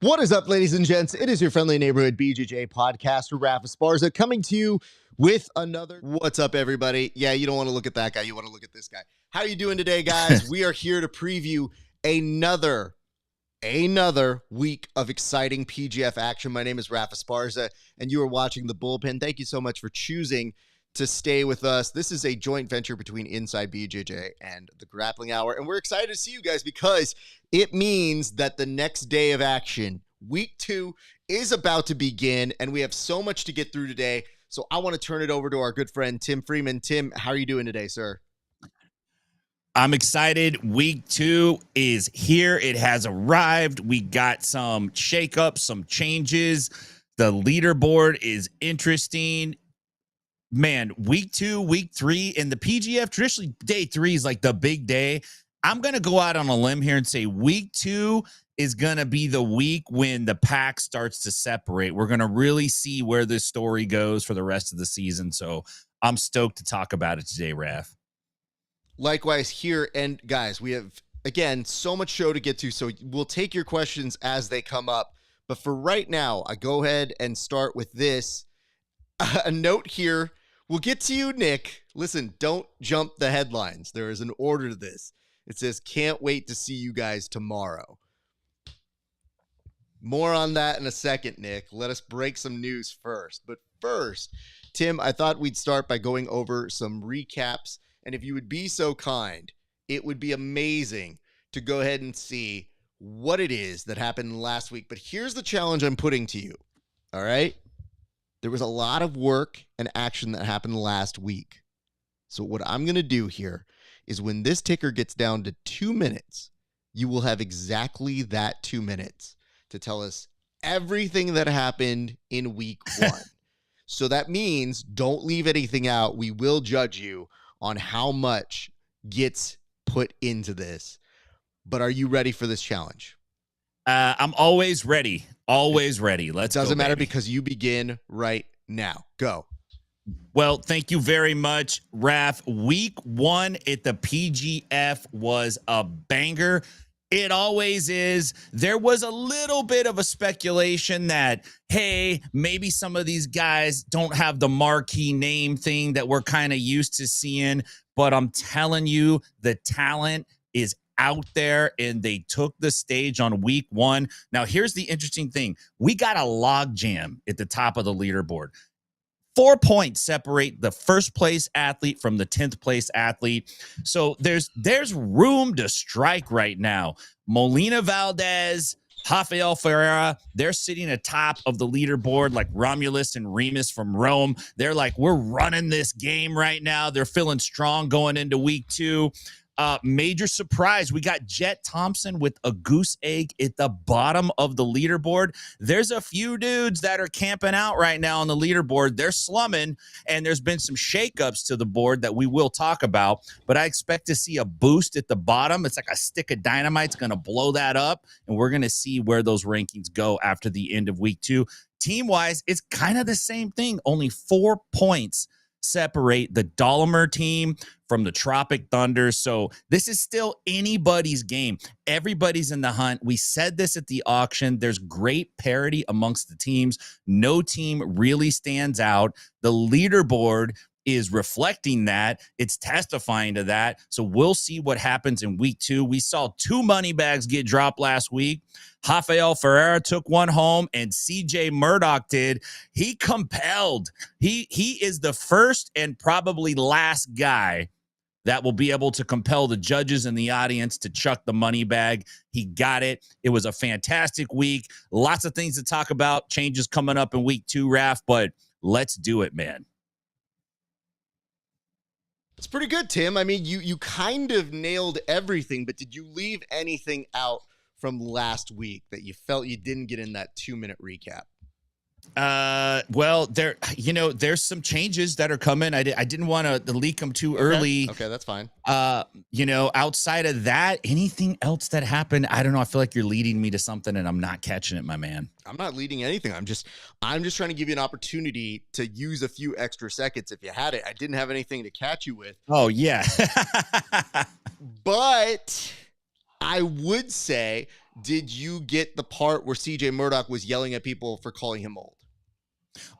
What is up, ladies and gents? It is your friendly neighborhood BJJ podcaster, Raf Esparza, coming to you with another... What's up, everybody? Yeah, you don't want to look at that guy. You want to look at this guy. How are you doing today, guys? We are here to preview another week of exciting PGF action. My name is Raf Esparza, and you are watching The Bullpen. Thank you so much for choosing to stay with us. This is a joint venture between Inside BJJ and the Grappling Hour, and we're excited to see you guys because it means that the next day of action, week 2, is about to begin, and we have so much to get through today. So I want to turn it over to our good friend, Tim Freeman. Tim, how are you doing today, sir? I'm excited. Week 2 is here. It has arrived. We got some shakeups, some changes. The leaderboard is interesting. Man, week 2, week 3, and the PGF, traditionally day 3 is like the big day. I'm going to go out on a limb here and say week 2 is going to be the week when the pack starts to separate. We're going to really see where this story goes for the rest of the season. So I'm stoked to talk about it today, Raf. Likewise here. And guys, we have, again, so much show to get to. So we'll take your questions as they come up. But for right now, I go ahead and start with this. A note here. We'll get to you, Nick. Listen, don't jump the headlines. There is an order to this. It says, can't wait to see you guys tomorrow. More on that in a second, Nick. Let us break some news first. But first, Tim, I thought we'd start by going over some recaps. And if you would be so kind, it would be amazing to go ahead and see what it is that happened last week. But here's the challenge I'm putting to you. All right? There was a lot of work and action that happened last week. So what I'm going to do here is when this ticker gets down to 2 minutes, you will have exactly that 2 minutes to tell us everything that happened in week 1. So that means don't leave anything out. We will judge you on how much gets put into this. But are you ready for this challenge? I'm always ready. Always ready. Let's go. Doesn't matter because you begin right now. Go. Well, thank you very much, Raf. Week 1 at the PGF was a banger. It always is. There was a little bit of a speculation that, hey, maybe some of these guys don't have the marquee name thing that we're kind of used to seeing. But I'm telling you, the talent is out there, and they took the stage on week 1. Now, here's the interesting thing. We got a log jam at the top of the leaderboard. 4 points separate the first place athlete from the 10th place athlete. So there's room to strike right now. Molina Valdez, Rafael Ferreira, they're sitting atop of the leaderboard like Romulus and Remus from Rome. They're like, we're running this game right now. They're feeling strong going into week 2. Major surprise. We got Jet Thompson with a goose egg at the bottom of the leaderboard. There's a few dudes that are camping out right now on the leaderboard. They're slumming, and there's been some shakeups to the board that we will talk about, but I expect to see a boost at the bottom. It's like a stick of dynamite's going to blow that up, and we're going to see where those rankings go after the end of week 2. Team-wise, it's kind of the same thing. Only 4 points separate the Dolomer team from the Tropic Thunder. So this is still anybody's game. Everybody's in the hunt. We said this at the auction. There's great parity amongst the teams. No team really stands out. The leaderboard is reflecting that. It's testifying to that. So we'll see what happens in week 2. We saw 2 money bags get dropped last week. Rafael Ferreira took one home, and CJ Murdoch did. He compelled. He is the first and probably last guy that will be able to compel the judges and the audience to chuck the money bag. He got it. It was a fantastic week. Lots of things to talk about. Changes coming up in week 2, Raf, but let's do it, man. It's pretty good, Tim. I mean, you kind of nailed everything, but did you leave anything out from last week that you felt you didn't get in that 2-minute recap? Well, there's some changes that are coming. I didn't want to leak them too early. Okay, that's fine. Outside of that, anything else that happened, I don't know. I feel like you're leading me to something and I'm not catching it, my man. I'm not leading anything. I'm just trying to give you an opportunity to use a few extra seconds if you had it. I didn't have anything to catch you with. Oh, yeah. But I would say Did you get the part where CJ Murdoch was yelling at people for calling him old?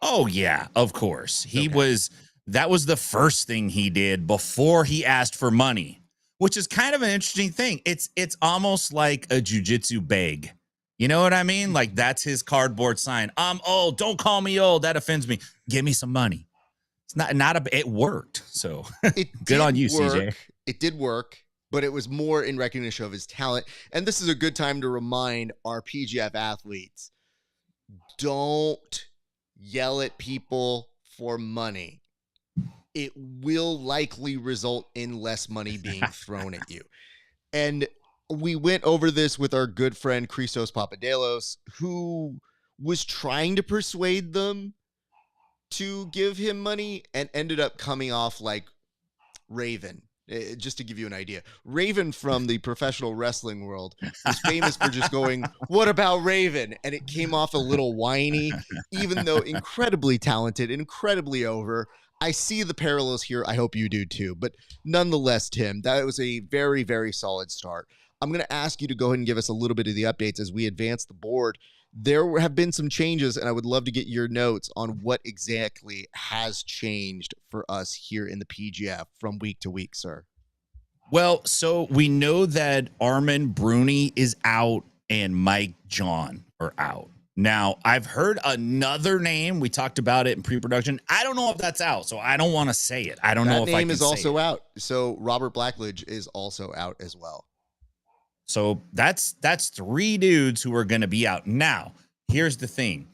Oh yeah, of course. Okay. That was the first thing he did before he asked for money, which is kind of an interesting thing. It's almost like a jujitsu beg. You know what I mean? Like that's his cardboard sign. I'm old. Don't call me old. That offends me. Give me some money. It's it worked. So It good on did you, work. CJ. It did work, but it was more in recognition of his talent. And this is a good time to remind our PGF athletes, don't yell at people for money. It will likely result in less money being thrown at you. And we went over this with our good friend Christos Papadelos, who was trying to persuade them to give him money and ended up coming off like Raven. Just to give you an idea, Raven from the professional wrestling world was famous for just going, "What about Raven?" And it came off a little whiny, even though incredibly talented, incredibly over. I see the parallels here. I hope you do too. But nonetheless, Tim, that was a very, very solid start. I'm going to ask you to go ahead and give us a little bit of the updates as we advance the board. There have been some changes, and I would love to get your notes on what exactly has changed for us here in the PGF from week to week, sir. Well, so we know that Armin Bruni is out and Mike John are out. Now, I've heard another name. We talked about it in pre-production. I don't know if that's out, so I don't want to say it. I don't know if I can say it. That name is also out. So Robert Blackledge is also out as well. So that's 3 dudes who are going to be out. Now, here's the thing.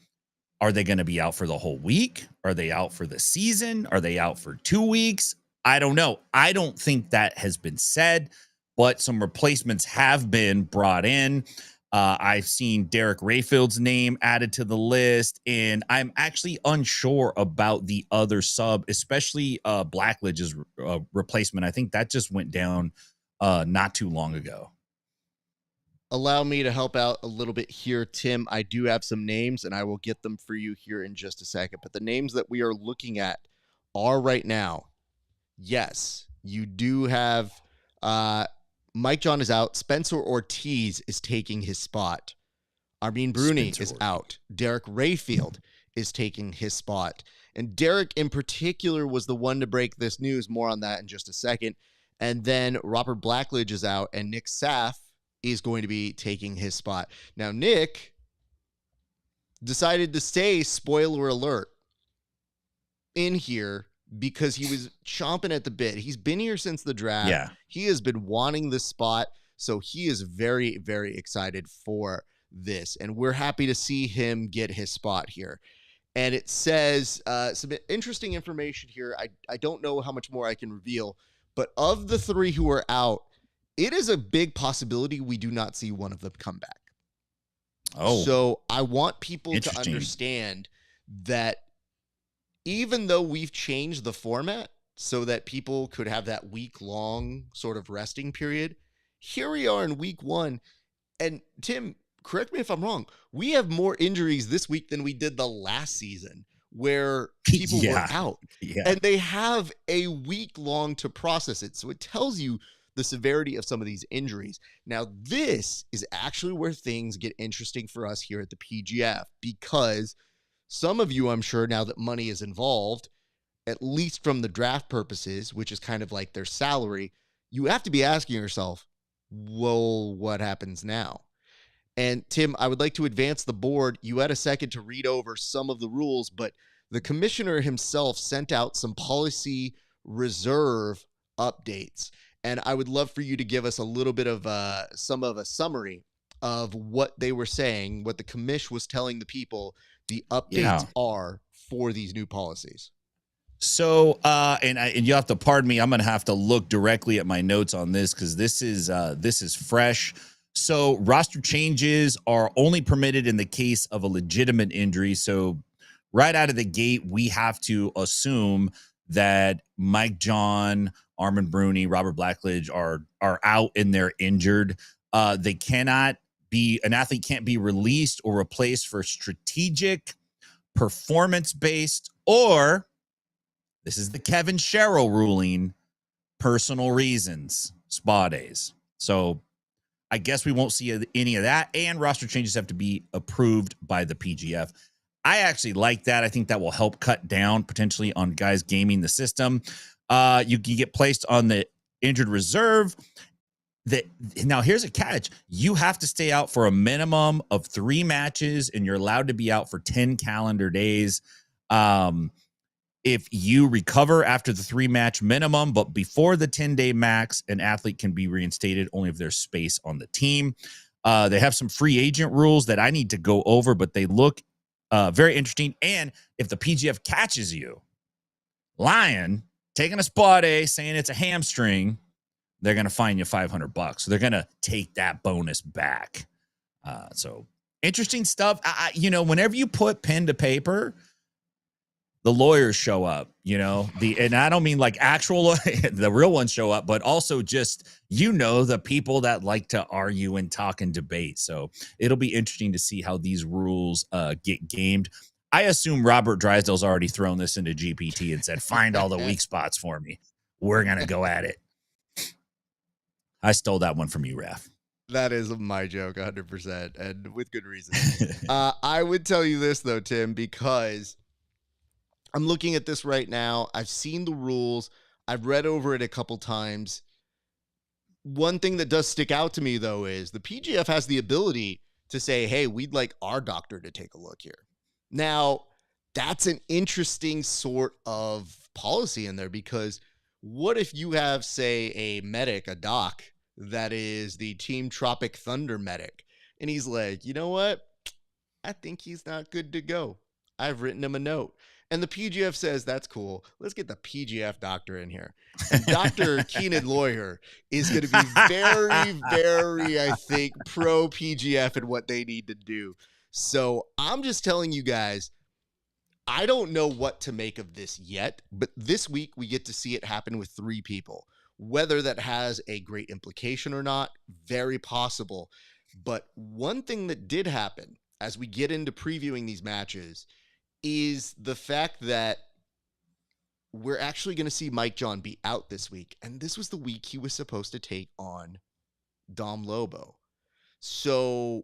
Are they going to be out for the whole week? Are they out for the season? Are they out for 2 weeks? I don't know. I don't think that has been said, but some replacements have been brought in. I've seen Derek Rayfield's name added to the list, and I'm actually unsure about the other sub, especially Blackledge's replacement. I think that just went down not too long ago. Allow me to help out a little bit here, Tim. I do have some names, and I will get them for you here in just a second. But the names that we are looking at are right now, yes, you do have Mike John is out. Spencer Ortiz is taking his spot. Armin Bruni is out. Derek Rayfield is taking his spot. And Derek in particular was the one to break this news. More on that in just a second. And then Robert Blackledge is out, and Nick Saff is going to be taking his spot. Now, Nick decided to stay, spoiler alert, in here because he was chomping at the bit. He's been here since the draft. Yeah. He has been wanting this spot, so he is very, very excited for this, and we're happy to see him get his spot here. And it says some interesting information here. I don't know how much more I can reveal, but of the 3 who are out, it is a big possibility we do not see one of them come back. Oh. So I want people to understand that even though we've changed the format so that people could have that week-long sort of resting period, here we are in week 1. And Tim, correct me if I'm wrong, we have more injuries this week than we did the last season where people were out. Yeah. And they have a week long to process it. So it tells you the severity of some of these injuries. Now, this is actually where things get interesting for us here at the PGF, because some of you, I'm sure, now that money is involved, at least from the draft purposes, which is kind of like their salary, you have to be asking yourself, well, what happens now? And Tim, I would like to advance the board. You had a second to read over some of the rules, but the commissioner himself sent out some policy reserve updates. And I would love for you to give us a little bit of a summary of what they were saying, what the commish was telling the people the updates are for these new policies. So, and you have to pardon me, I'm going to have to look directly at my notes on this because this is fresh. So roster changes are only permitted in the case of a legitimate injury. So right out of the gate, we have to assume that Mike John, Armin Bruni, Robert Blackledge are out and they're injured. They cannot be, an athlete can't be released or replaced for strategic, performance-based, or, this is the Kevin Sherrill ruling, personal reasons, spa days. So I guess we won't see any of that. And roster changes have to be approved by the PGF. I actually like that. I think that will help cut down potentially on guys gaming the system. You can get placed on the injured reserve. Now, here's a catch. You have to stay out for a minimum of 3 matches, and you're allowed to be out for 10 calendar days. If you recover after the 3-match minimum, but before the 10-day max, an athlete can be reinstated only if there's space on the team. They have some free agent rules that I need to go over, but they look very interesting. And if the PGF catches you lying, taking a spot A, saying it's a hamstring, they're going to fine you $500. So they're going to take that bonus back. So interesting stuff. Whenever you put pen to paper, the lawyers show up, and I don't mean like actual, the real ones show up, but also just, the people that like to argue and talk and debate. So it'll be interesting to see how these rules get gamed. I assume Robert Drysdale's already thrown this into GPT and said, find all the weak spots for me. We're going to go at it. I stole that one from you, Raf. That is my joke, 100%, and with good reason. I would tell you this, though, Tim, because I'm looking at this right now. I've seen the rules. I've read over it a couple times. One thing that does stick out to me, though, is the PGF has the ability to say, hey, we'd like our doctor to take a look here. Now, that's an interesting sort of policy in there, because what if you have, say, a medic, a doc, that is the Team Tropic Thunder medic, and he's like, you know what? I think he's not good to go. I've written him a note. And the PGF says, that's cool. Let's get the PGF doctor in here. And Dr. Keenan Lawyer is going to be very, very, I think, pro PGF in what they need to do. So I'm just telling you guys, I don't know what to make of this yet, but this week we get to see it happen with 3 people. Whether that has a great implication or not, very possible. But one thing that did happen as we get into previewing these matches is the fact that we're actually going to see Mike John be out this week. And this was the week he was supposed to take on Dom Lobo. So,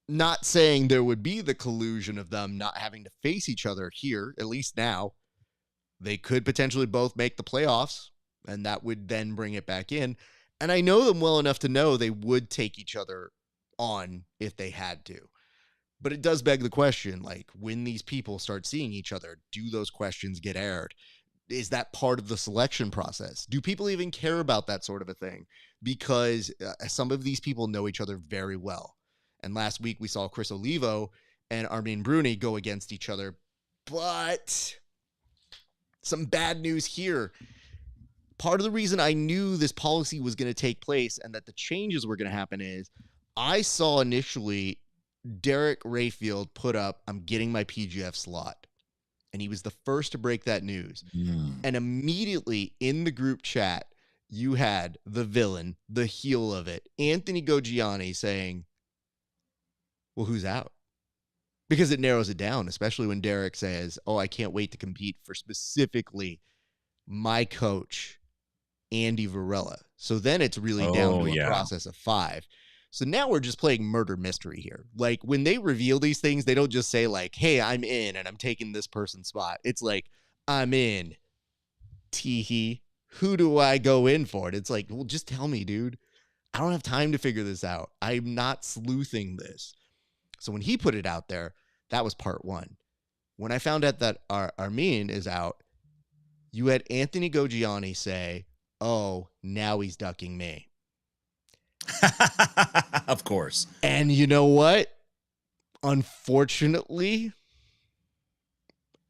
not saying there would be the collusion of them not having to face each other here, at least now. They could potentially both make the playoffs, and that would then bring it back in. And I know them well enough to know they would take each other on if they had to. But it does beg the question, like, when these people start seeing each other, do those questions get aired? Is that part of the selection process? Do people even care about that sort of a thing? Because some of these people know each other very well. And last week we saw Chris Olivo and Armin Bruni go against each other. But some bad news here. Part of the reason I knew this policy was going to take place and that the changes were going to happen is I saw initially Derek Rayfield put up, I'm getting my PGF slot. And he was the first to break that news. And immediately in the group chat, you had the villain, the heel of it, Anthony Goggiani saying, well, who's out? Because it narrows it down, especially when Derek says, oh, I can't wait to compete for specifically my coach, Andy Varela. So then it's really down to a process of 5. So now we're just playing murder mystery here. Like, when they reveal these things, they don't just say, like, hey, I'm in and I'm taking this person's spot. It's like, I'm in. Teehee. Who do I go in for? And it's like, well, just tell me, dude. I don't have time to figure this out. I'm not sleuthing this. So when he put it out there, that was part 1. When I found out that Armin is out, you had Anthony Goggiani say, oh, now he's ducking me. Of course. And you know what? Unfortunately,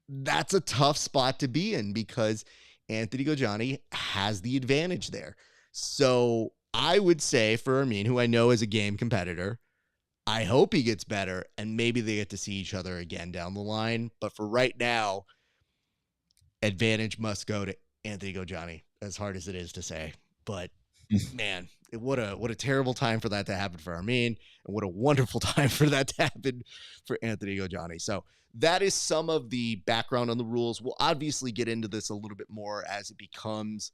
that's a tough spot to be in because Anthony Goggiani has the advantage there. So I would say for Armin, who I know is a game competitor, I hope he gets better and maybe they get to see each other again down the line. But for right now, advantage must go to Anthony Goggiani, as hard as it is to say. But man, what a terrible time for that to happen for Armin, and what a wonderful time for that to happen for Anthony Goggiani. So that is some of the background on the rules. We'll obviously get into this a little bit more as it becomes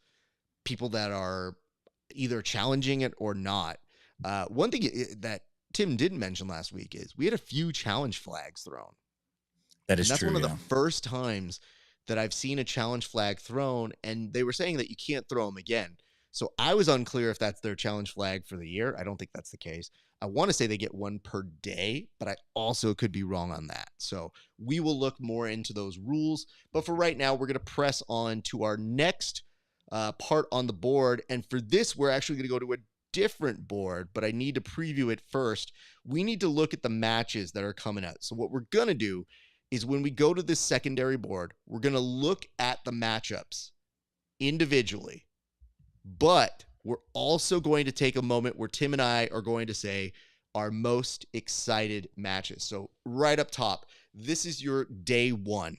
people that are either challenging it or not. One thing that Tim didn't mention last week is we had a few challenge flags thrown. That is And that's true. one of the first times that I've seen a challenge flag thrown, and they were saying that you can't throw them again. So I was unclear if that's their challenge flag for the year. I don't think that's the case. I want to say they get one per day, but I also could be wrong on that. So we will look more into those rules. But for right now, we're going to press on to our next part on the board. And for this, we're actually going to go to a different board, but I need to preview it first. We need to look at the matches that are coming out. So what we're going to do is when we go to this secondary board, we're going to look at the matchups individually, but we're also going to take a moment where Tim and I are going to say our most excited matches. So right up top, this is your day one.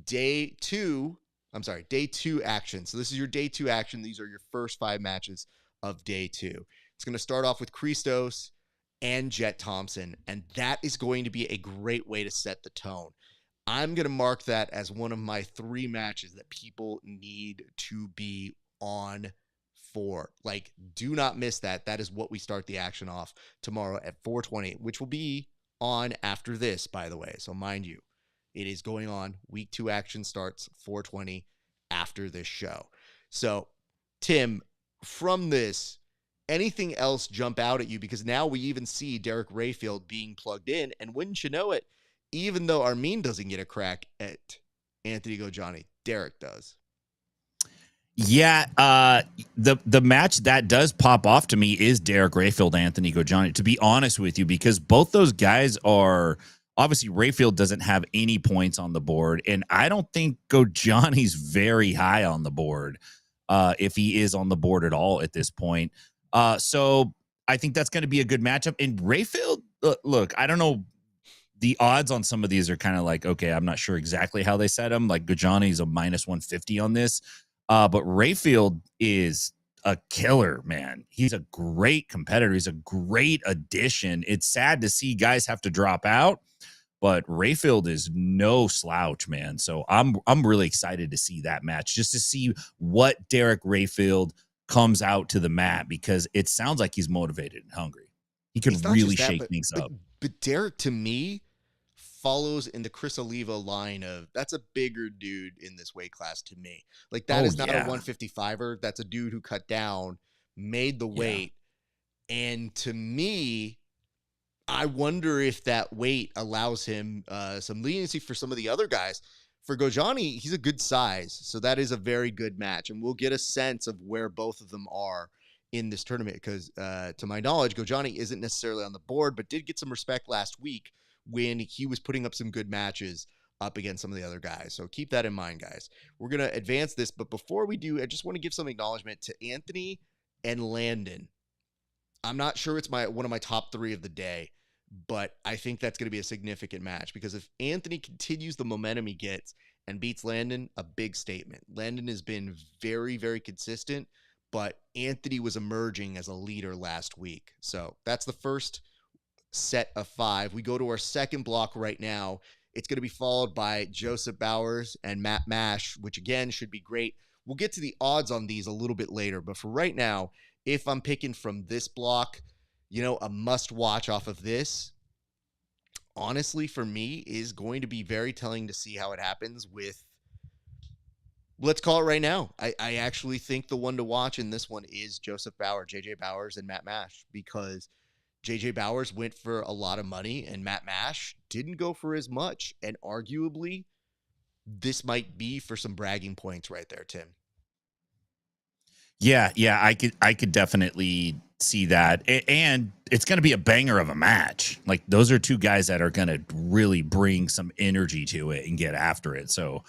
Day two action. So this is your day two action. These are your first 5 matches of day 2. It's going to start off with Christos and Jet Thompson, and that is going to be a great way to set the tone. I'm going to mark that as one of my 3 matches that people need to be on for. Like, do not miss that. That is what we start the action off tomorrow at 4:20, which will be on after this, by the way. So mind you, it is going on. Week 2 action starts 4:20 after this show. So, Tim, from this, anything else jump out at you? Because now we even see Derek Rayfield being plugged in, and wouldn't you know it, even though Armin doesn't get a crack at Anthony Gojani, Derek does. Yeah, the match that does pop off to me is Derek Rayfield, Anthony Gojani, to be honest with you, because both those guys are obviously Rayfield doesn't have any points on the board, and I don't think Gojani's very high on the board, if he is on the board at all at this point. So I think that's going to be a good matchup. And Rayfield, look, I don't know. The odds on some of these are kind of like, okay, I'm not sure exactly how they set them. Like Gojani's a -150 on this. But Rayfield is a killer, man. He's a great competitor. He's a great addition. It's sad to see guys have to drop out, but Rayfield is no slouch, man. So I'm really excited to see that match, just to see what Derek Rayfield comes out to the mat, because it sounds like he's motivated and hungry. He could really shake things up. But Derek, to me, follows in the Chris Oliva line of that's a bigger dude in this weight class to me. Like that is not a 155er. That's a dude who cut down, made the weight. And to me, I wonder if that weight allows him some leniency for some of the other guys. For Gojani, he's a good size. So that is a very good match. And we'll get a sense of where both of them are in this tournament. Because to my knowledge, Gojani isn't necessarily on the board, but did get some respect last week when he was putting up some good matches up against some of the other guys. So keep that in mind, guys. We're going to advance this, but before we do, I just want to give some acknowledgement to Anthony and Landon. I'm not sure it's one of my top 3 of the day, but I think that's going to be a significant match, because if Anthony continues the momentum he gets and beats Landon, a big statement. Landon has been very, very consistent, but Anthony was emerging as a leader last week. So that's the first set of 5. We go to our second block right now. It's going to be followed by Joseph Bowers and Matt Mash, which again should be great. We'll get to the odds on these a little bit later, but for right now, if I'm picking from this block, a must watch off of this, honestly, for me, is going to be very telling to see how it happens with, let's call it right now. I actually think the one to watch in this one is Joseph Bowers, JJ Bowers, and Matt Mash, because JJ Bowers went for a lot of money and Matt Mash didn't go for as much. And arguably, this might be for some bragging points right there, Tim. Yeah, I could definitely see that. And it's going to be a banger of a match. Like, those are 2 guys that are going to really bring some energy to it and get after it. So,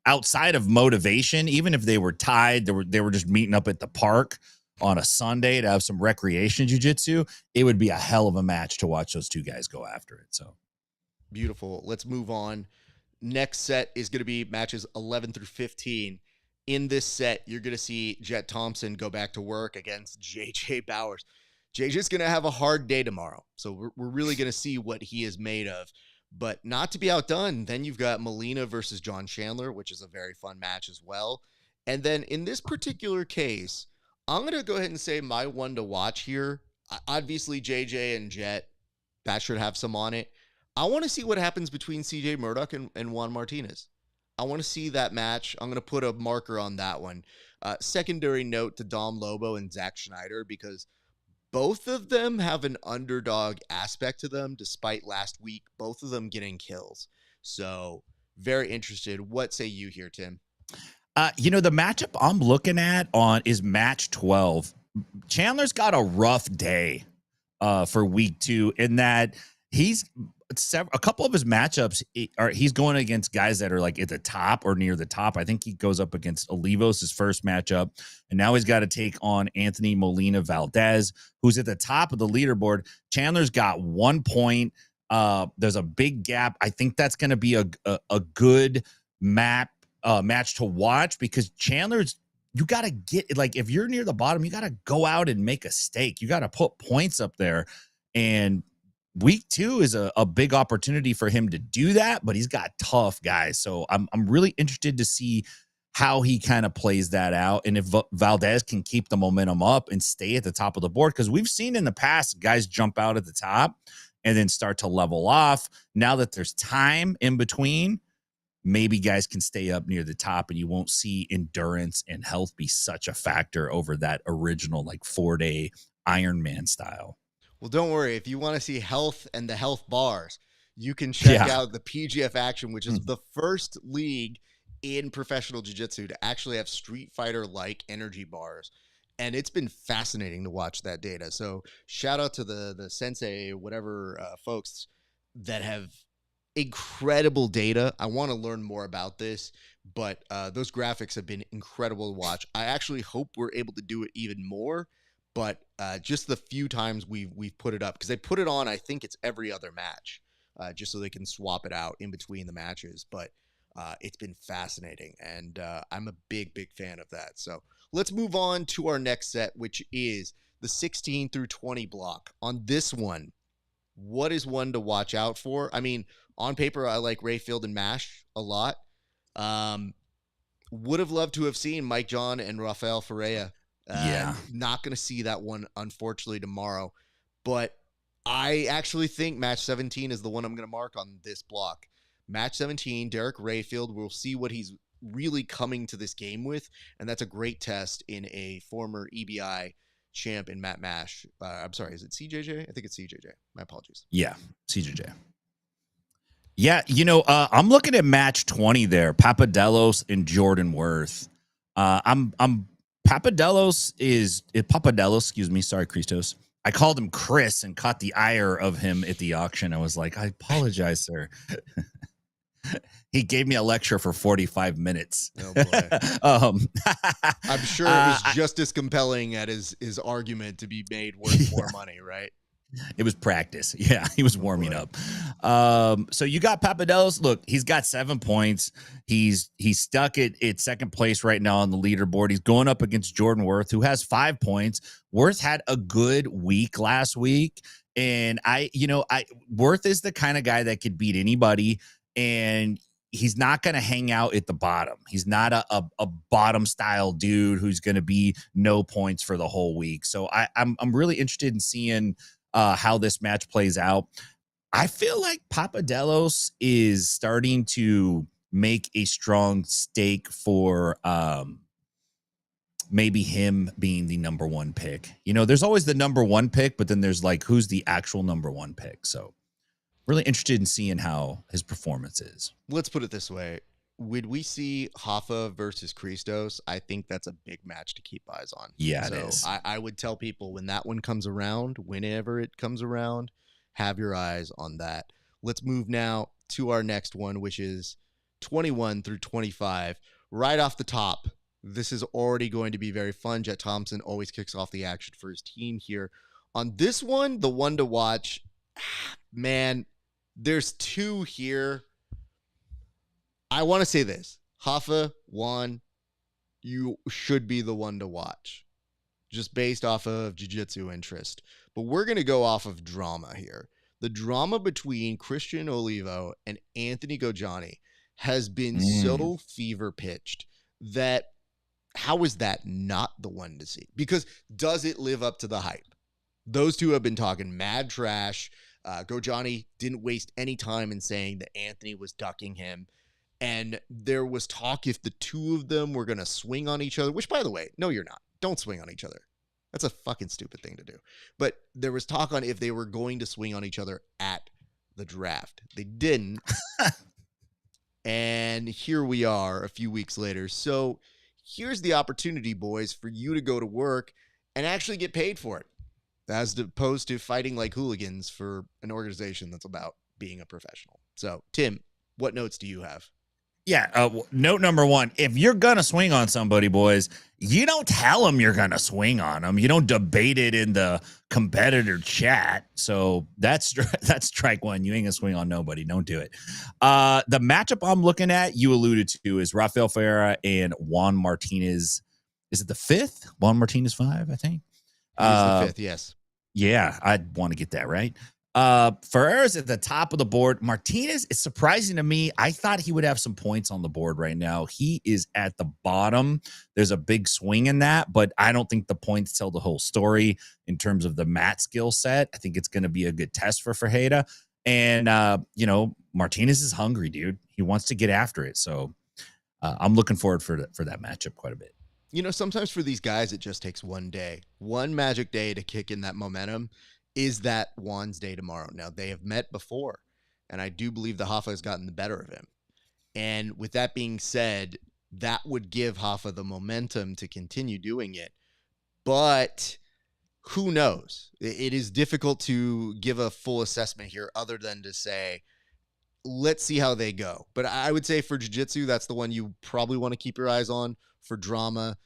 outside of motivation, even if they were tied, they were just meeting up at the park on a Sunday to have some recreation jiu-jitsu, it would be a hell of a match to watch those 2 guys go after it. So beautiful. Let's move on. Next set is going to be matches 11 through 15. In this set, you're going to see Jet Thompson go back to work against JJ Bowers. JJ's going to have a hard day tomorrow. So we're really going to see what he is made of. But not to be outdone, then you've got Molina versus John Chandler, which is a very fun match as well. And then in this particular case, I'm going to go ahead and say my one to watch here. Obviously, JJ and Jet, that should have some on it. I want to see what happens between CJ Murdoch and Juan Martinez. I want to see that match. I'm going to put a marker on that one. Secondary note to Dom Lobo and Zach Schneider, because both of them have an underdog aspect to them, despite last week, both of them getting kills. So very interested. What say you here, Tim? The matchup I'm looking at on is match 12. Chandler's got a rough day for week 2 in that he's a couple of his matchups he's going against guys that are like at the top or near the top. I think he goes up against Olivos his first matchup, and now he's got to take on Anthony Molina Valdez, who's at the top of the leaderboard. Chandler's got 1 point. There's a big gap. I think that's going to be a good match to watch, because Chandler's, you got to get, like, if you're near the bottom, you got to go out and make a stake. You got to put points up there. And week 2 is a big opportunity for him to do that, but he's got tough guys. So I'm really interested to see how he kind of plays that out, and if Valdez can keep the momentum up and stay at the top of the board, because we've seen in the past guys jump out at the top and then start to level off. Now that there's time in between, maybe guys can stay up near the top, and you won't see endurance and health be such a factor over that original like 4-day Ironman style. Well, don't worry. If you want to see health and the health bars, you can check out the PGF Action, which is the first league in professional jiu-jitsu to actually have Street Fighter-like energy bars. And it's been fascinating to watch that data. So shout out to the sensei, whatever folks that have incredible data. I want to learn more about this, but those graphics have been incredible to watch. I actually hope we're able to do it even more, but just the few times we've put it up, because they put it on, I think it's every other match, just so they can swap it out in between the matches. But it's been fascinating, and I'm a big fan of that. So let's move on to our next set, which is the 16 through 20 block. On this one, what is one to watch out for? I mean, on paper, I like Rayfield and Mash a lot. Would have loved to have seen Mike John and Rafael Ferreira. Not going to see that one, unfortunately, tomorrow. But I actually think match 17 is the one I'm going to mark on this block. Match 17, Derek Rayfield. We'll see what he's really coming to this game with, and that's a great test in a former EBI champ in Matt Mash. I'm sorry, is it CJJ? I think it's CJJ. My apologies. Yeah, CJJ. Yeah, I'm looking at match 20 there, Papadelos and Jordan Worth. Papadelos, excuse me, sorry, Christos. I called him Chris and caught the ire of him at the auction. I was like, I apologize, sir. He gave me a lecture for 45 minutes. Oh boy. I'm sure it was just as compelling at his argument to be made worth more money, right? It was practice. Yeah, he was warming up. So you got Papadelos. Look, he's got 7 points. He's stuck at second place right now on the leaderboard. He's going up against Jordan Worth, who has 5 points. Worth had a good week last week, and Worth is the kind of guy that could beat anybody, and he's not going to hang out at the bottom. He's not a bottom style dude who's going to be no points for the whole week. So I'm really interested in seeing how this match plays out. I feel like Papadelos is starting to make a strong stake for maybe him being the number 1 pick. There's always the number 1 pick, but then there's like, who's the actual number 1 pick? So really interested in seeing how his performance is. Let's put it this way. Would we see Hoffa versus Christos? I think that's a big match to keep eyes on. Yeah, it is. I would tell people when that one comes around, whenever it comes around, have your eyes on that. Let's move now to our next one, which is 21 through 25. Right off the top, this is already going to be very fun. Jet Thompson always kicks off the action for his team here. On this one, the one to watch, man, there's 2 here. I want to say this. Hoffa, Juan, you should be the one to watch, just based off of jiu-jitsu interest. But we're going to go off of drama here. The drama between Christian Olivo and Anthony Gojani has been so fever-pitched that how is that not the one to see? Because does it live up to the hype? Those two have been talking mad trash. Gojani didn't waste any time in saying that Anthony was ducking him. And there was talk if the two of them were going to swing on each other, which, by the way, no, you're not. Don't swing on each other. That's a fucking stupid thing to do. But there was talk on if they were going to swing on each other at the draft. They didn't. And here we are a few weeks later. So here's the opportunity, boys, for you to go to work and actually get paid for it, as opposed to fighting like hooligans for an organization that's about being a professional. So, Tim, what notes do you have? Yeah, note number one, if you're going to swing on somebody, boys, you don't tell them you're going to swing on them. You don't debate it in the competitor chat. So that's strike one. You ain't going to swing on nobody. Don't do it. The matchup I'm looking at, you alluded to, is Rafael Ferreira and Juan Martinez. Is it the fifth? Juan Martinez 5, I think. He's the fifth, yes. Yeah, I'd want to get that right. Ferreira's at the top of the board. Martinez is surprising to me. I thought he would have some points on the board right now. He is at the bottom. There's a big swing in that, but I don't think the points tell the whole story in terms of the mat skill set. I think it's going to be a good test for Ferreira. And, Martinez is hungry, dude. He wants to get after it. So I'm looking forward for that matchup quite a bit. Sometimes for these guys, it just takes one day, one magic day to kick in that momentum. Is that Juan's day tomorrow? Now, they have met before, and I do believe the Hoffa has gotten the better of him. And with that being said, that would give Hoffa the momentum to continue doing it. But who knows? It is difficult to give a full assessment here other than to say, let's see how they go. But I would say for jiu-jitsu, that's the one you probably want to keep your eyes on. For drama,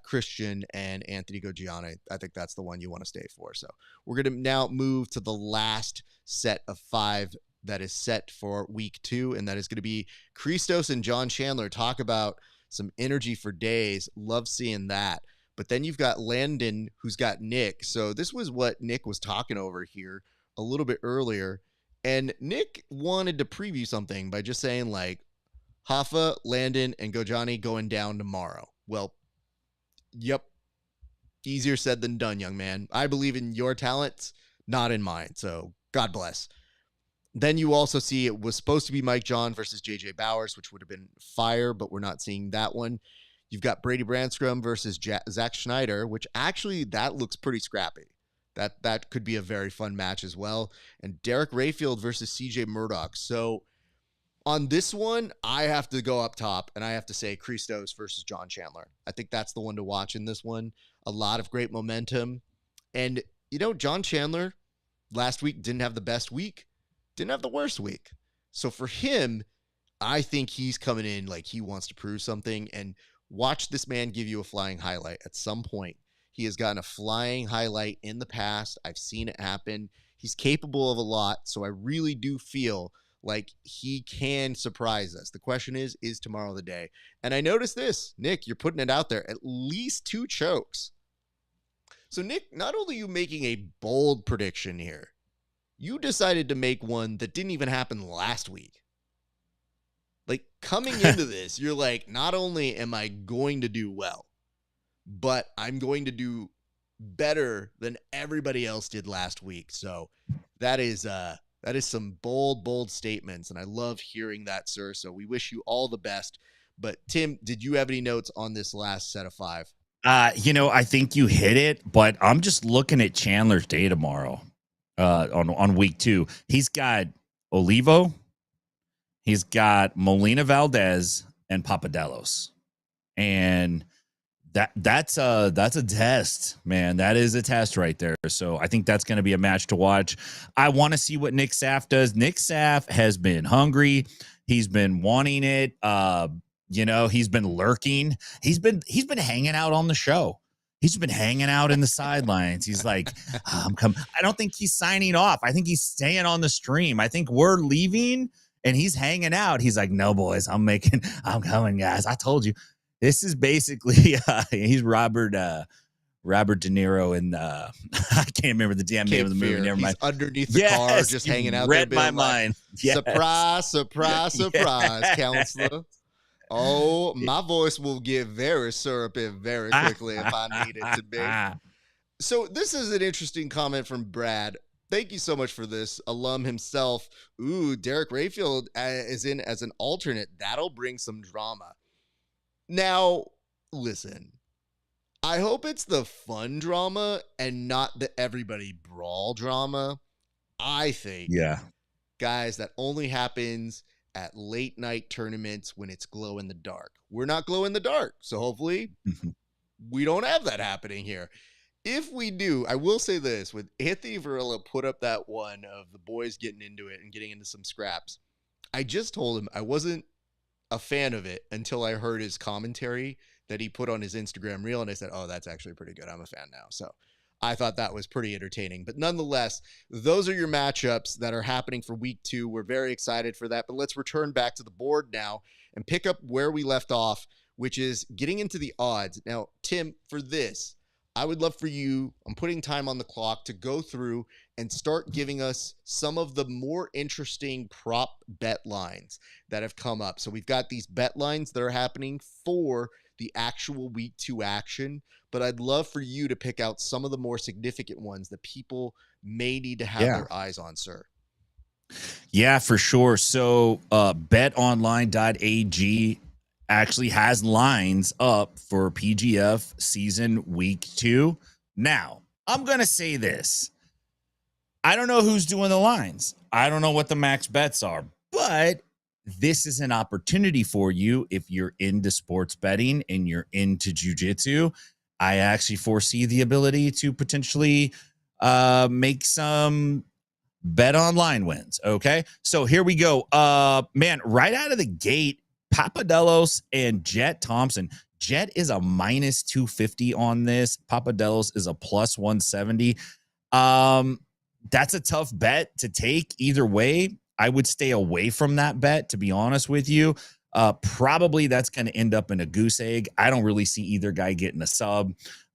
Christian and Anthony Gojani, I think that's the one you want to stay for. So we're going to now move to the last set of 5 that is set for week 2, and that is going to be Christos and John Chandler. Talk about some energy for days. Love seeing that. But then you've got Landon, who's got Nick. So this was what Nick was talking over here a little bit earlier. And Nick wanted to preview something by just saying, like, Hoffa, Landon, and Gojani going down tomorrow. Well, yep. Easier said than done, young man. I believe in your talents, not in mine. So God bless. Then you also see it was supposed to be Mike John versus JJ Bowers, which would have been fire, but we're not seeing that one. You've got Brady Brandstrom versus Zach Schneider, which actually that looks pretty scrappy. That could be a very fun match as well. And Derek Rayfield versus CJ Murdoch. So on this one, I have to go up top, and I have to say Christos versus John Chandler. I think that's the one to watch in this one. A lot of great momentum. And, John Chandler last week didn't have the best week, didn't have the worst week. So for him, I think he's coming in like he wants to prove something. And watch this man give you a flying highlight at some point. He has gotten a flying highlight in the past. I've seen it happen. He's capable of a lot, so I really do feel like he can surprise us. The question is tomorrow the day? And I noticed this. Nick, you're putting it out there. At least 2 chokes. So, Nick, not only are you making a bold prediction here, you decided to make one that didn't even happen last week. Like, coming into this, you're like, not only am I going to do well, but I'm going to do better than everybody else did last week. So that is some bold statements, and I love hearing that, sir. So we wish you all the best. But Tim, did you have any notes on this last set of 5? I think you hit it, but I'm just looking at Chandler's day tomorrow on week 2. He's got Olivo, he's got Molina Valdez, and Papadelos. And that's a test, man. That is a test right there. So I think that's going to be a match to watch. I want to see what Nick Saff does. Nick Saff has been hungry. He's been wanting it. He's been lurking. He's been hanging out on the show. He's been hanging out in the sidelines. He's like, I'm coming. I don't think he's signing off. I think he's staying on the stream. I think we're leaving and he's hanging out. He's like, no, boys, I'm coming, guys. I told you. This is basically he's Robert De Niro in I can't remember the damn name of the movie. Never mind. He's underneath the car, just hanging out there. Read my mind. Yes. Surprise, surprise, surprise, counselor. Oh, my voice will get very syrupy very quickly if I need it to be. So this is an interesting comment from Brad. Thank you so much for this. Alum himself. Ooh, Derek Rayfield is in as an alternate. That'll bring some drama. Now, listen. I hope it's the fun drama and not the everybody brawl drama. I think, Yeah. guys, that only happens at late night tournaments when it's glow in the dark. We're not glow in the dark, so hopefully we don't have that happening here. If we do, I will say this, with Anthony Varela put up that one of the boys getting into it and getting into some scraps, I just told him I wasn't a fan of it until I heard his commentary that he put on his Instagram reel, and I said, oh, that's actually pretty good. I'm a fan now. So I thought that was pretty entertaining. But nonetheless, those are your matchups that are happening for week 2. We're very excited for that. But let's return back to the board now and pick up where we left off, which is getting into the odds. Now, Tim, for this, I would love for you, I'm putting time on the clock, to go through and start giving us some of the more interesting prop bet lines that have come up. So we've got these bet lines that are happening for the actual week 2 action, but I'd love for you to pick out some of the more significant ones that people may need to have their eyes on, sir. Yeah, for sure. So betonline.ag actually has lines up for PGF season week 2. Now, I'm going to say this. I don't know who's doing the lines. I don't know what the max bets are, but this is an opportunity for you if you're into sports betting and you're into jiu-jitsu. I actually foresee the ability to potentially make some bet online wins. Okay. So here we go. Man, right out of the gate, Papadelos and Jet Thompson. Jet is a minus 250 on this. Papadelos is a plus 170. That's a tough bet to take either way. I would stay away from that bet, to be honest with you. Probably that's going to end up in a goose egg. I don't really see either guy getting a sub.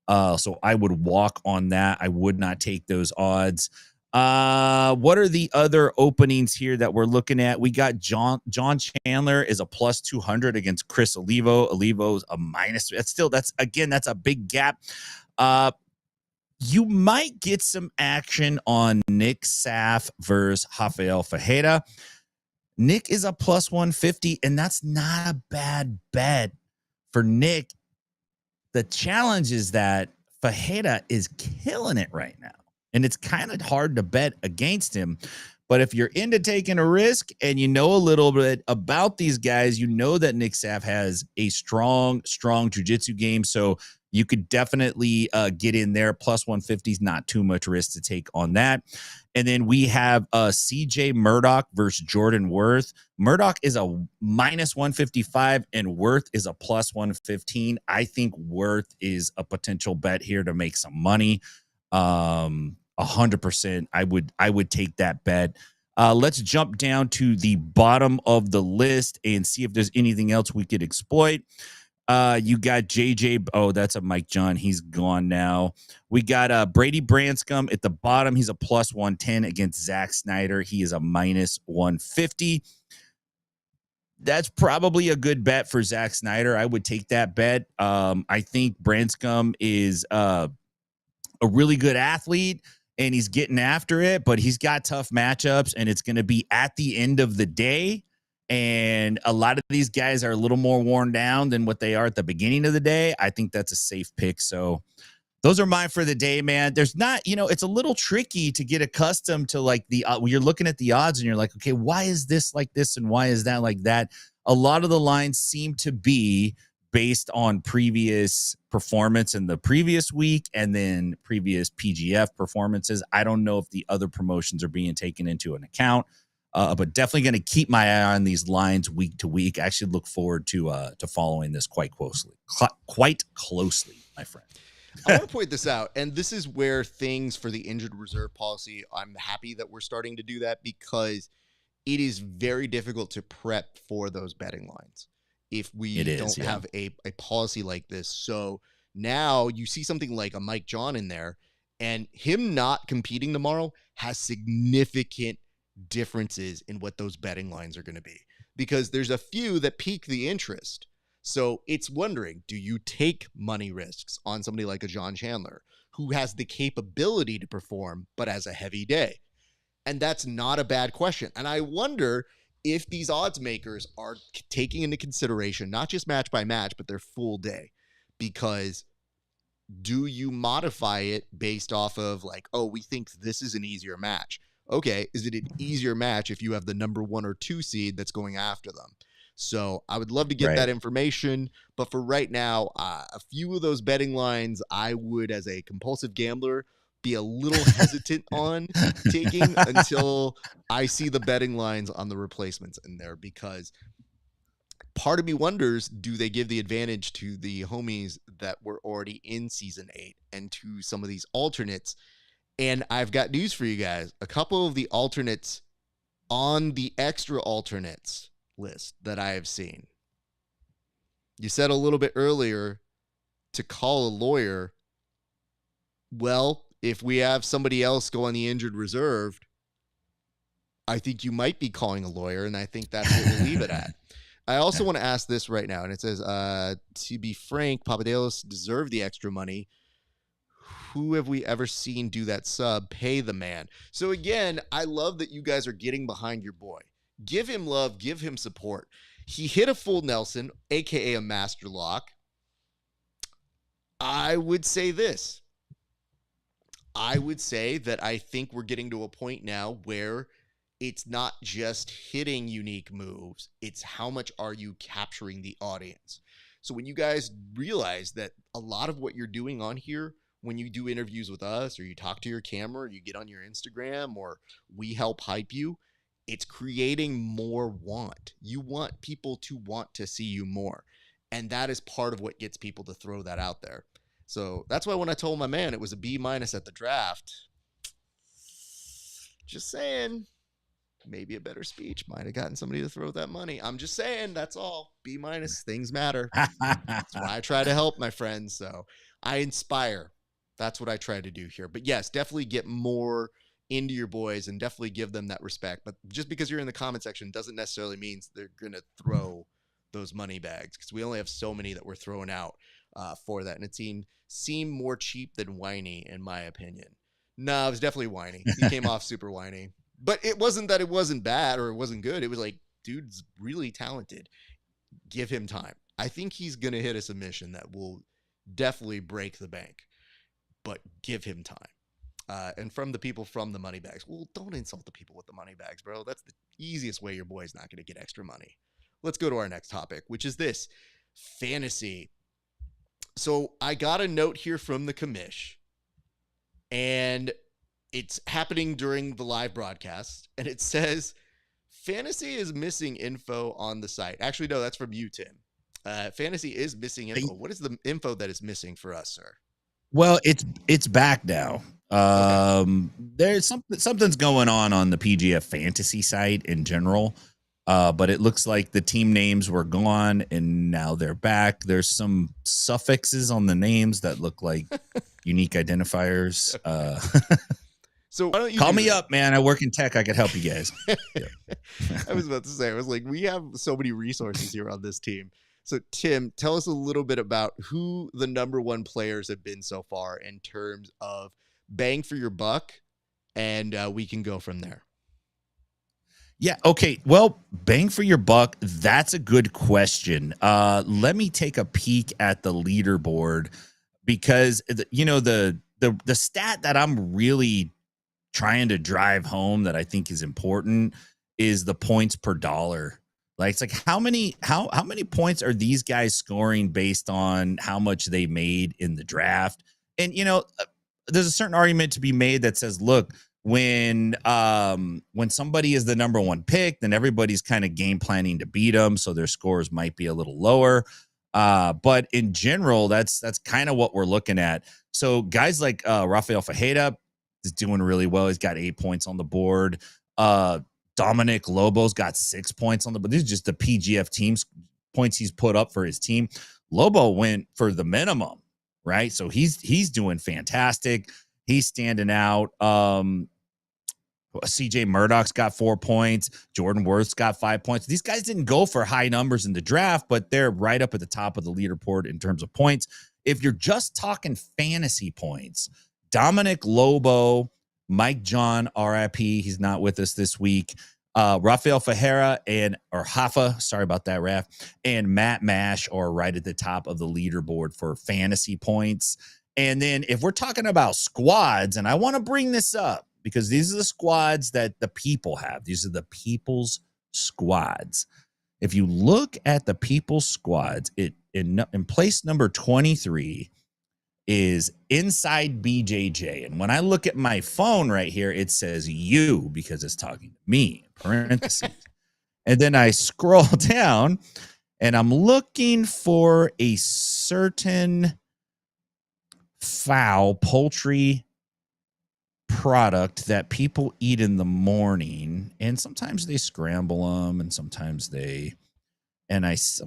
So I would walk on that. I would not take those odds. What are the other openings here that we're looking at? We got John Chandler is a plus 200 against Chris Olivo. Olivo's a minus. That's a big gap. You might get some action on Nick Saff versus Rafael Fajeda. Nick is a plus 150, and that's not a bad bet for Nick. The challenge is that Fajeda is killing it right now, and it's kind of hard to bet against him. But if you're into taking a risk and you know a little bit about these guys, you know that Nick Saff has a strong jiu-jitsu game. So you could definitely get in there. Plus 150 is not too much risk to take on that. And then we have CJ Murdoch versus Jordan Worth. Murdoch is a minus 155 and Worth is a plus 115. I think Worth is a potential bet here to make some money. 100%. I would take that bet. Let's jump down to the bottom of the list and see if there's anything else we could exploit. You got JJ. Oh, that's a Mike John. He's gone now. We got Brady Branscombe at the bottom. He's a plus 110 against Zach Snyder. He is a minus 150. That's probably a good bet for Zach Snyder. I would take that bet. I think Branscombe is a really good athlete and he's getting after it, but he's got tough matchups and it's going to be at the end of the day. And a lot of these guys are a little more worn down than what they are at the beginning of the day. I think that's a safe pick. So those are mine for the day, man. There's not, it's a little tricky to get accustomed to like when you're looking at the odds and you're like, okay, why is this like this? And why is that like that? A lot of the lines seem to be based on previous performance in the previous week and then previous PGF performances. I don't know if the other promotions are being taken into an account. But definitely going to keep my eye on these lines week to week. I actually look forward to following this quite closely, my friend. I want to point this out, and this is where things for the injured reserve policy, I'm happy that we're starting to do that because it is very difficult to prep for those betting lines if we don't have a policy like this. So now you see something like a Mike John in there, and him not competing tomorrow has significant differences in what those betting lines are going to be because there's a few that pique the interest. So it's wondering, do you take money risks on somebody like a John Chandler who has the capability to perform, but has a heavy day? And that's not a bad question. And I wonder if these odds makers are taking into consideration not just match by match, but their full day. Because do you modify it based off of like, oh, we think this is an easier match? Okay, is it an easier match if you have the number 1 or 2 seed that's going after them? So I would love to get that information. But for right now, a few of those betting lines, I would, as a compulsive gambler, be a little hesitant on taking until I see the betting lines on the replacements in there, because part of me wonders, do they give the advantage to the homies that were already in season 8 and to some of these alternates? And I've got news for you guys. A couple of the alternates on the extra alternates list that I have seen. You said a little bit earlier to call a lawyer. Well, if we have somebody else go on the injured reserve, I think you might be calling a lawyer, and I think that's what we'll leave it at. I also want to ask this right now, and it says, to be frank, Papadopoulos deserved the extra money. Who have we ever seen do that sub? Pay the man. So again, I love that you guys are getting behind your boy. Give him love, give him support. He hit a full Nelson, aka a master lock. I would say this. I would say that I think we're getting to a point now where it's not just hitting unique moves, it's how much are you capturing the audience. So when you guys realize that a lot of what you're doing on here, when you do interviews with us or you talk to your camera, or you get on your Instagram, or we help hype you, it's creating more want. You want people to want to see you more. And that is part of what gets people to throw that out there. So that's why when I told my man it was a B- at the draft, just saying, maybe a better speech might have gotten somebody to throw that money. I'm just saying, that's all. B-, things matter. That's why I try to help my friends. So I inspire. That's what I try to do here. But yes, definitely get more into your boys and definitely give them that respect. But just because you're in the comment section doesn't necessarily mean they're going to throw those money bags, because we only have so many that we're throwing out for that. And it seemed more cheap than whiny, in my opinion. No, it was definitely whiny. He came off super whiny. But it wasn't that it wasn't bad or it wasn't good. It was like, dude's really talented. Give him time. I think he's going to hit a submission that will definitely break the bank. But give him time. And from the people from the money bags, well, don't insult the people with the money bags, bro. That's the easiest way your boy's not going to get extra money. Let's go to our next topic, which is this: fantasy. So I got a note here from the commish, and it's happening during the live broadcast, and it says fantasy is missing info on the site. Actually, no, that's from you, Tim. Fantasy is missing info. What is the info that is missing for us, sir? Well, it's back now. There's something's going on the PGF fantasy site in general. But it looks like the team names were gone and now they're back. There's some suffixes on the names that look like unique identifiers. So why don't you call me up, man? I work in tech. I could help you guys. Yeah. I was about to say, I was like, we have so many resources here on this team. So Tim, tell us a little bit about who the number 1 players have been so far in terms of bang for your buck, and we can go from there. Yeah. Okay. Well, bang for your buck. That's a good question. Let me take a peek at the leaderboard, because the stat that I'm really trying to drive home that I think is important is the points per dollar. Like, it's like how many points are these guys scoring based on how much they made in the draft? And there's a certain argument to be made that says, look, when somebody is the number 1 pick, then everybody's kind of game planning to beat them, so their scores might be a little lower. But in general, that's kind of what we're looking at. So guys like Rafael Fajeda is doing really well. He's got 8 points on the board. Dominic Lobo's got 6 points on the board. These are just the PGF team's points he's put up for his team. Lobo went for the minimum, right? So he's doing fantastic. He's standing out. CJ Murdoch's got 4 points. Jordan Worth's got 5 points. These guys didn't go for high numbers in the draft, but they're right up at the top of the leaderboard in terms of points. If you're just talking fantasy points, Dominic Lobo, Mike John, RIP, he's not with us this week. Rafael Fajera or Hafa, sorry about that, Raf, and Matt Mash are right at the top of the leaderboard for fantasy points. And then if we're talking about squads, and I want to bring this up because these are the squads that the people have. These are the people's squads. If you look at the people's squads, in place number 23 is Inside BJJ. And when I look at my phone right here, it says you because it's talking to me, parentheses. And then I scroll down and I'm looking for a certain fowl poultry product that people eat in the morning. And sometimes they scramble them and sometimes I'm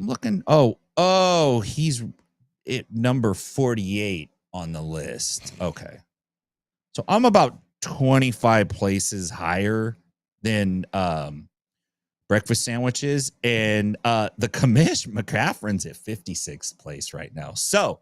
looking, he's at number 48 on the list. Okay. So I'm about 25 places higher than breakfast sandwiches. And the commish McCaffrey's at 56th place right now. So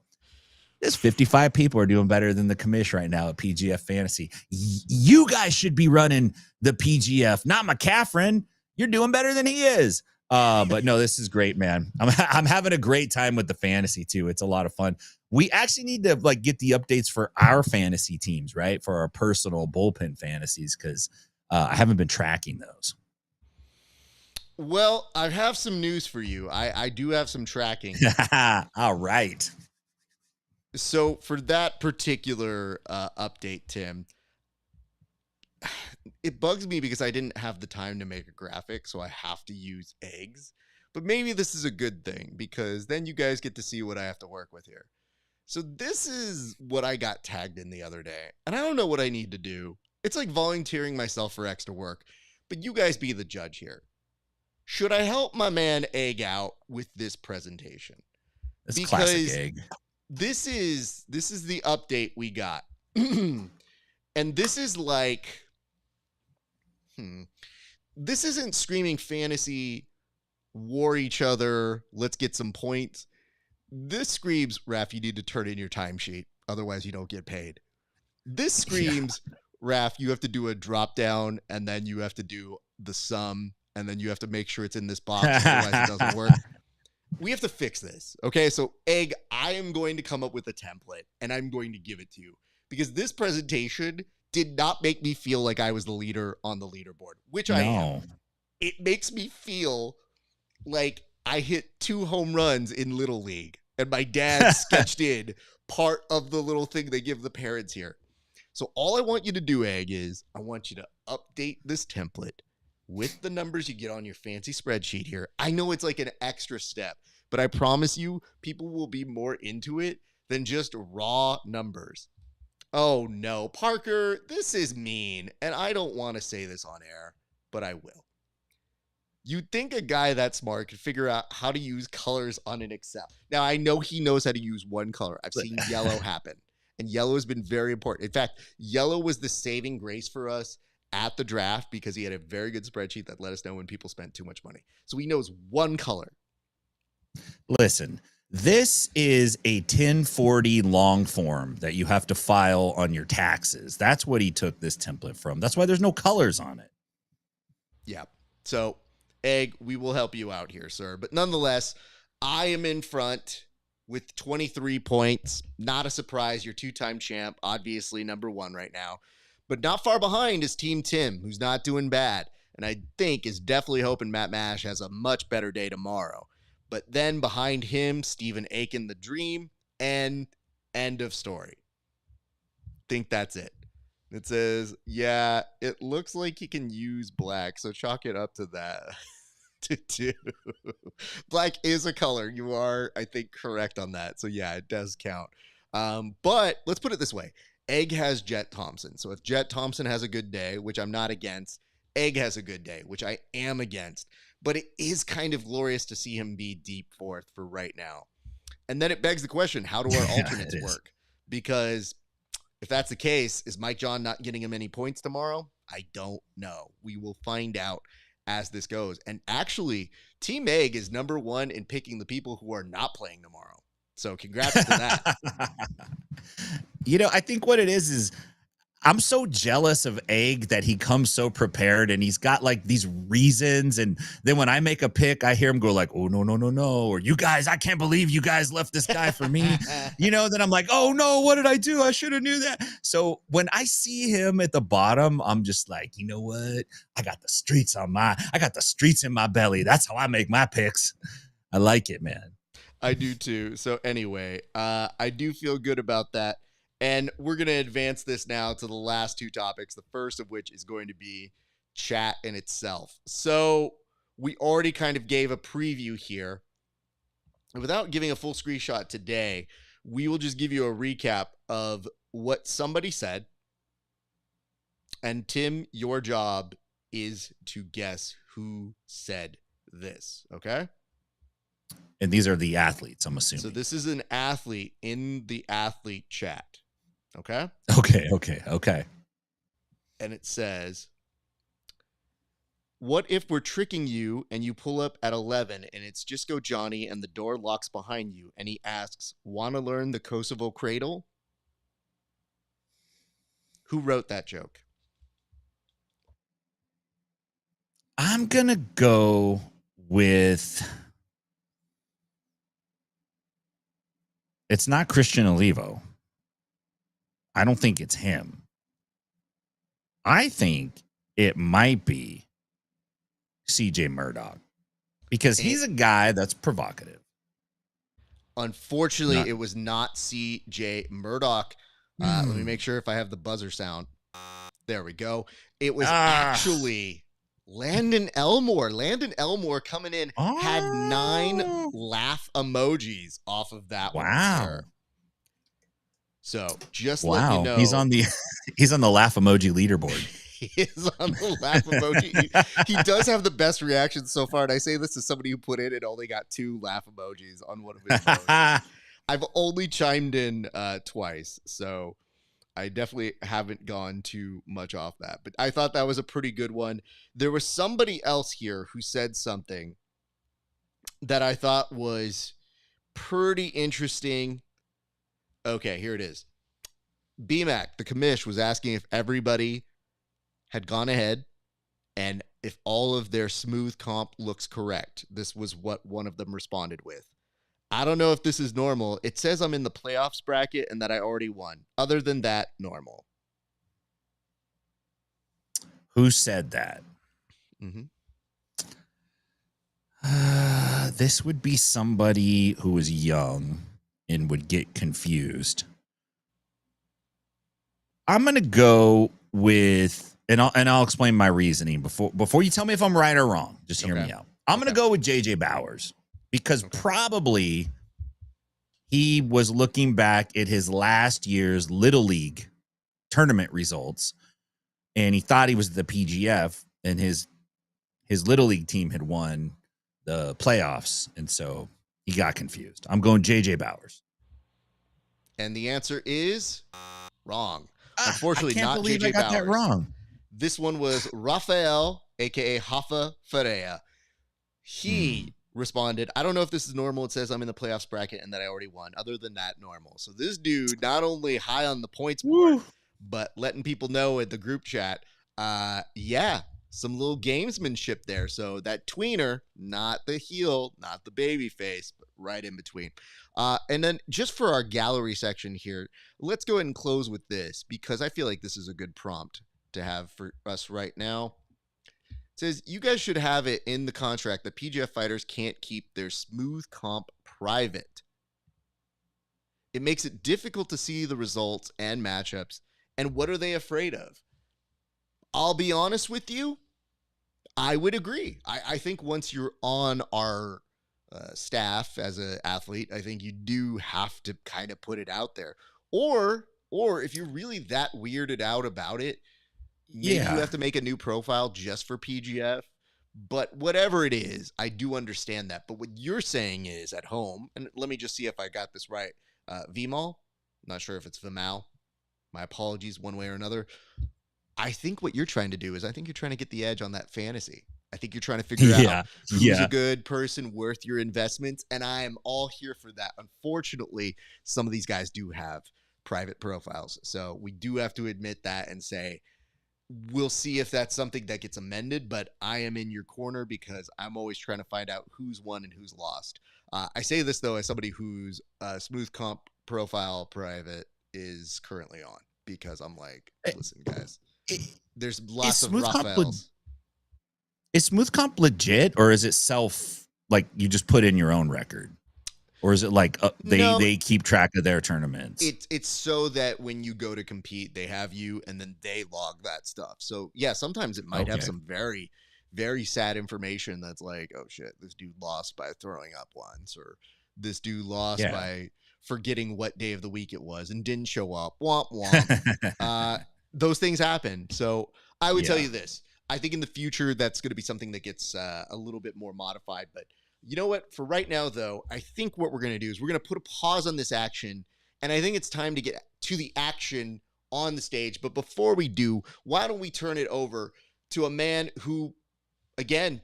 there's 55 people are doing better than the commish right now at PGF Fantasy. You guys should be running the PGF, not McCaffrey. You're doing better than he is. But no, this is great, man. I'm having a great time with the fantasy too. It's a lot of fun. We actually need to get the updates for our fantasy teams, right? For our personal bullpen fantasies, because I haven't been tracking those. Well, I have some news for you. I do have some tracking. All right. So for that particular update, Tim, it bugs me because I didn't have the time to make a graphic, so I have to use eggs. But maybe this is a good thing because then you guys get to see what I have to work with here. So this is what I got tagged in the other day, and I don't know what I need to do. It's like volunteering myself for extra work, but you guys be the judge here. Should I help my man Egg out with this presentation? It's classic Egg. This is the update we got. And this is like, this isn't screaming fantasy, war each other, let's get some points. This screams, Raf, you need to turn in your timesheet. Otherwise, you don't get paid. This screams, Raf, you have to do a drop down, and then you have to do the sum, and then you have to make sure it's in this box. Otherwise, it doesn't work. We have to fix this. Okay, so Egg, I am going to come up with a template, and I'm going to give it to you. Because this presentation did not make me feel like I was the leader on the leaderboard, which I am. It makes me feel like I hit 2 home runs in Little League, and my dad sketched in part of the little thing they give the parents here. So all I want you to do, Egg, is I want you to update this template with the numbers you get on your fancy spreadsheet here. I know it's like an extra step, but I promise you people will be more into it than just raw numbers. Oh no, Parker, this is mean, and I don't want to say this on air, but I will. You'd think a guy that smart could figure out how to use colors on an Excel. Now, I know he knows how to use one color. I've seen yellow happen, and yellow has been very important. In fact, yellow was the saving grace for us at the draft because he had a very good spreadsheet that let us know when people spent too much money. So he knows one color. Listen, this is a 1040 long form that you have to file on your taxes. That's what he took this template from. That's why there's no colors on it. Yeah. So, Egg, we will help you out here, sir. But nonetheless, I am in front with 23 points. Not a surprise. You're 2-time champ, obviously number 1 right now. But not far behind is Team Tim, who's not doing bad. And I think is definitely hoping Matt Mash has a much better day tomorrow. But then behind him, Stephen Aiken, the Dream, and end of story. Think that's it. It says, yeah, it looks like he can use black, so chalk it up to that. To do. Black is a color. You are, I think, correct on that. So yeah, it does count. But let's put it this way. Egg has Jet Thompson. So if Jet Thompson has a good day, which I'm not against, Egg has a good day, which I am against. But it is kind of glorious to see him be deep 4th for right now. And then it begs the question, how do our alternates work? Because if that's the case, is Mike John not getting him any points tomorrow? I don't know. We will find out as this goes. And actually, Team Egg is number one in picking the people who are not playing tomorrow. So congrats to that. I think what it is I'm so jealous of Egg that he comes so prepared and he's got like these reasons. And then when I make a pick, I hear him go like, oh, no, no, no, no. Or you guys, I can't believe you guys left this guy for me. Then I'm like, oh no, what did I do? I should have knew that. So when I see him at the bottom, I'm just like, you know what? I got the streets in my belly. That's how I make my picks. I like it, man. I do too. So anyway, I do feel good about that. And we're going to advance this now to the last two topics, the first of which is going to be chat in itself. So we already kind of gave a preview here. And without giving a full screenshot today, we will just give you a recap of what somebody said. And Tim, your job is to guess who said this, okay? And these are the athletes, I'm assuming. So this is an athlete in the athlete chat. Okay? Okay. And it says, what if we're tricking you and you pull up at 11 and it's just go Johnny and the door locks behind you and he asks, want to learn the Kosovo cradle? Who wrote that joke? I'm going to go with... It's not Christian Olivo. I don't think it's him. I think it might be CJ Murdoch because he's a guy that's provocative. Unfortunately, it was not CJ Murdoch. Let me make sure if I have the buzzer sound. There we go. It was actually Landon Elmore. Landon Elmore coming in had 9 laugh emojis off of that one. Wow. So just let you know, he's on the laugh emoji leaderboard. He is on the laugh emoji. He does have the best reactions so far, and I say this as somebody who put in and only got 2 laugh emojis on one of his posts. I've only chimed in twice, so I definitely haven't gone too much off that. But I thought that was a pretty good one. There was somebody else here who said something that I thought was pretty interesting. Okay, here it is. BMAC, the commish, was asking if everybody had gone ahead and if all of their smooth comp looks correct. This was what one of them responded with. I don't know if this is normal. It says I'm in the playoffs bracket and that I already won. Other than that, normal. Who said that? This would be somebody who was young and would get confused. I'm going to go with, and I'll explain my reasoning before you tell me if I'm right or wrong. Just hear me out. I'm going to go with JJ Bowers because probably he was looking back at his last year's Little League tournament results and he thought he was the PGF and his Little League team had won the playoffs. And so he got confused. I'm going JJ Bowers. And the answer is wrong. Unfortunately, I can't not believe JJ I got Bowers. that wrong. This one was Rafael, a.k.a. Rafa Ferreira. He responded, I don't know if this is normal. It says I'm in the playoffs bracket and that I already won. Other than that, normal. So this dude, not only high on the points board, but letting people know in the group chat, some little gamesmanship there. So that tweener, not the heel, not the baby face, but right in between. And then just for our gallery section here, let's go ahead and close with this because I feel like this is a good prompt to have for us right now. It says, you guys should have it in the contract that PGF fighters can't keep their smooth comp private. It makes it difficult to see the results and matchups. And what are they afraid of? I'll be honest with you. I would agree. I think once you're on our staff as an athlete, I think you do have to kind of put it out there. Or if you're really that weirded out about it, maybe you have to make a new profile just for PGF. But whatever it is, I do understand that. But what you're saying is at home, and let me just see if I got this right. Vimal, I'm not sure if it's Vimal. My apologies one way or another. I think what you're trying to do is I think you're trying to get the edge on that fantasy. I think you're trying to figure out who's a good person worth your investments, and I am all here for that. Unfortunately, some of these guys do have private profiles, so we do have to admit that and say, we'll see if that's something that gets amended, but I am in your corner because I'm always trying to find out who's won and who's lost. I say this, though, as somebody whose Smooth Comp profile private is currently on, because I'm like, listen, guys, there's lots of Rafaels. Is Smooth Comp legit, or is it like you just put in your own record? Or is it like they keep track of their tournaments? It's so that when you go to compete, they have you, and then they log that stuff. So, yeah, sometimes it might have some very, very sad information that's like, oh, shit, this dude lost by throwing up once, or this dude lost by forgetting what day of the week it was and didn't show up. Womp, womp. Those things happen. So I would tell you this. I think in the future, that's going to be something that gets a little bit more modified. But you know what? For right now, though, I think what we're going to do is we're going to put a pause on this action. And I think it's time to get to the action on the stage. But before we do, why don't we turn it over to a man who, again,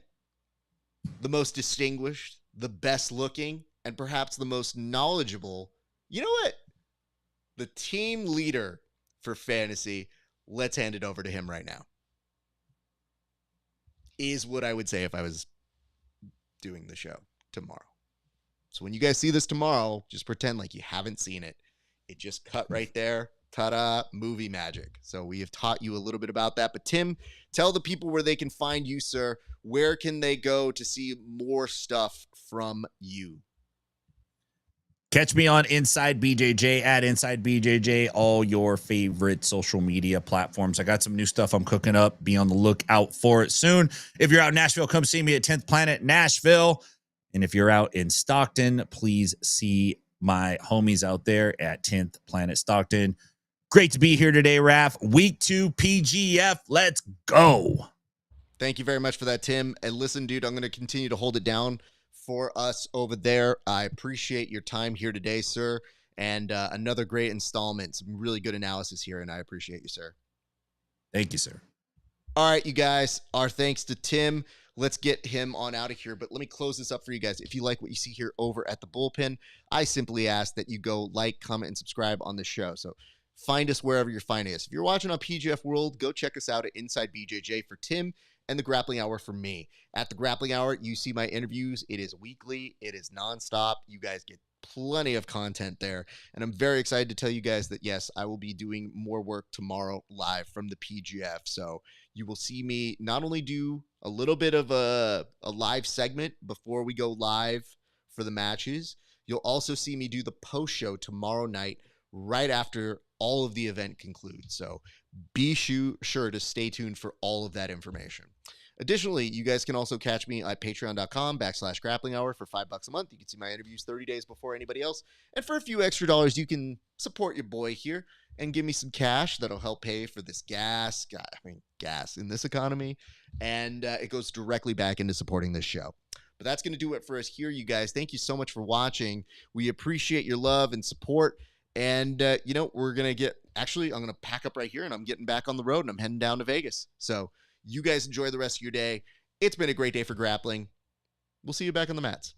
the most distinguished, the best looking, and perhaps the most knowledgeable. You know what? The team leader for fantasy. Let's hand it over to him right now. Is what I would say if I was doing the show tomorrow. So when you guys see this tomorrow, just pretend like you haven't seen it. It just cut right there. Ta-da, movie magic. So we have taught you a little bit about that. But Tim, tell the people where they can find you, sir. Where can they go to see more stuff from you? Catch me on Inside BJJ at Inside BJJ, all your favorite social media platforms. I got some new stuff I'm cooking up. Be on the lookout for it soon. If you're out in Nashville, come see me at 10th Planet Nashville. And if you're out in Stockton, please see my homies out there at 10th Planet Stockton. Great to be here today, Raf. Week 2 PGF. Let's go. Thank you very much for that, Tim. And listen, dude, I'm going to continue to hold it down for us over there. I appreciate your time here today, sir, and another great installment. Some really good analysis here, and I appreciate you, sir. Thank you, sir. All right, you guys, our thanks to Tim. Let's get him on out of here, but let me close this up for you guys. If you like what you see here over at the Bullpen, I simply ask that you go like, comment, and subscribe on the show. So find us wherever you're finding us. If you're watching on PGF World, go check us out at Inside BJJ for Tim and the Grappling Hour for me. At the Grappling Hour, you see my interviews. It is weekly. It is nonstop. You guys get plenty of content there. And I'm very excited to tell you guys that, yes, I will be doing more work tomorrow live from the PGF. So you will see me not only do a little bit of a live segment before we go live for the matches, you'll also see me do the post show tomorrow night right after all of the event concludes. So be sure to stay tuned for all of that information. Additionally, you guys can also catch me at patreon.com/grappling hour for $5 a month. You can see my interviews 30 days before anybody else. And for a few extra dollars, you can support your boy here and give me some cash that'll help pay for this gas in this economy. And it goes directly back into supporting this show. But that's going to do it for us here, you guys. Thank you so much for watching. We appreciate your love and support. And, we're going to I'm going to pack up right here, and I'm getting back on the road, and I'm heading down to Vegas. So you guys enjoy the rest of your day. It's been a great day for grappling. We'll see you back on the mats.